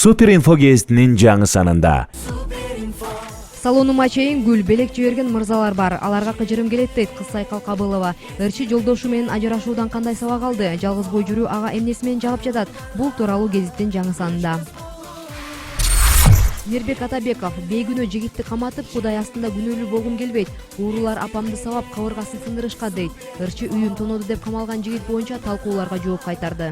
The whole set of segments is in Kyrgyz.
Суперинфо гезитинин жаңы санында. Салонума чейин гүл, белек жиберген мырзалар бар. Аларга кыжырым келет дейт кыз Сайкал Кабылова. Ырчы жолдошу менен ажырашуудан кандай сабак алды? Жалгыз бой жүрүү ага эмнеси менен жагып жатат? Бул тууралуу гезиттин жаңы санында. Мирбек Атабеков: бейгүнөө жигитти каматып, Кудай астында күнөөлүү болгум келбейт. Уурулар апамды сабап, кабыргасын сындырышка дейт. Ырчы үйүн тоноду деп камалган жигит боюнча талкууларга жооп кайтарды.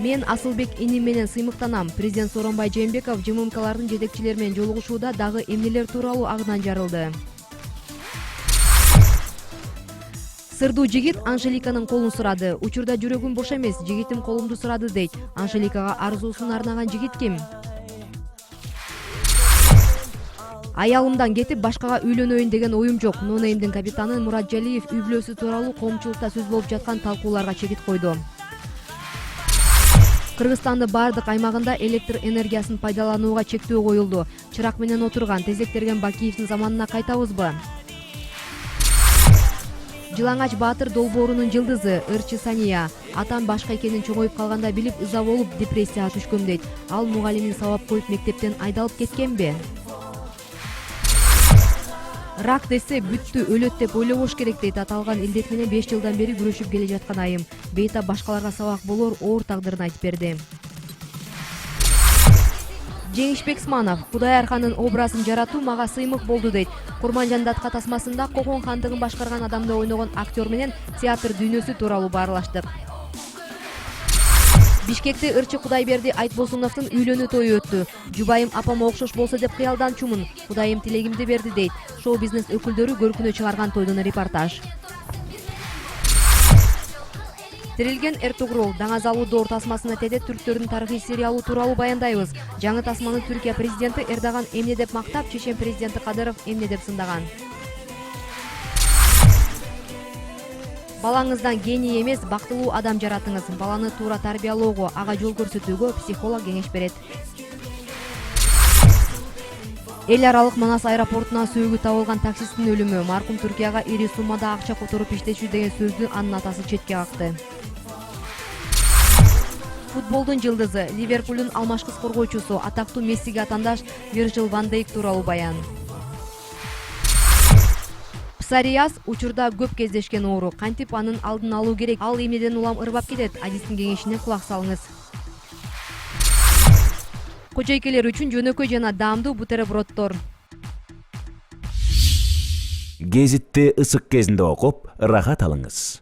Мен Асылбек иним менен сыймыктанам. Президент Сооронбай Жээнбеков ЖММКлардын жетекчилери менен жолугушууда дагы эмнелер тууралуу агынан жарылды. Сырдуу жигит Анжеликанын колун сурады. Учурда жүрөгүм бош эмес, жигитим колумду сурады дейт. Анжеликага арзуусун арнаган жигит ким? Аялымдан кетип башкага үйлөнөйүн деген оюм жок. Нонеймдин капитаны Мурат Жалиев үй бүлөсү тууралуу коомчулукта сөз болуп жаткан талкууларга чекит койду. Кыргызстандын бардык аймагында электр энергиясын пайдаланууга чектөө коюлду. Чырак менен отурган, тезектерген Бакиевдин заманына кайтабызбы? Жылаңач Баатыр долбоорунун жылдызы Ырчы Сания. Атам башка экенин чоңоюп калганда билип, ыза болуп депрессияга түшкөм дейт. Ал мугалимин сабап коюп мектептен айдалып кеткенби? Рак десе бүттү, өлөт деп ойлобош керек дейт. Аталган илдет менен 5 жылдан бери күрөшүп келе жаткан айым. Бейтап башкаларга сабак болор оор тагдырын айтып берди. Жеңишбек Сманов: Кудай Арханын образын жаратуу мага сыймык болду дейт. Курманжан датка тасмасында Кокон хандыгын башкарган адамды ойногон актер менен театр дүйнөсү тууралуу баарлаштык. Бишкекте Ырчы Кудайберди Айтбосуновдун үйлөнүү тою өттү. Жубайым апама окшош болсо деп кыялданчумун. Кудайым тилегимди берди дейт. Шоу-бизнес өкүлдөрү көркүнө чыгарган тойдон репортаж. Тирилген Эртугрул Даңазалуу доор тасмасына тедет түрктөрдүн тарыхый сериалу тууралуу баяндайбыз. Жаңы тасманы Түркия президенти Эрдоган эмне деп мактап, Чечен президенти Кадыров эмне деп сындаган. Балаңыздан гений эмес, бактылуу адам жаратыңыз. Баланы туура тарбиялоого, ага жол көрсөтүүгө психолог кеңеш берет. Эл аралык Манас аэропортунан сөөгү табылган таксисттин өлүмү. Маркум Түркияга ири суммада акча которуп иштечү деген сөздү анын атасы четке какты. Футболдун жылдызы Ливерпулдун алмашкыс коргоочусу атактуу Мессиге атандаш Виржил ван Дейк тууралуу баян. Псориаз учурда көп кездешкен оору. Кантип анын алдын алуу керек? Ал эмнеден улам ырбап кетет? Адистин кеңешине кулак салыңыз. Кожойкелер үчүн жөнөкөй жана даамдуу бутерброддор. Гезитти ысык кезинде окуп, рахат алыңыз.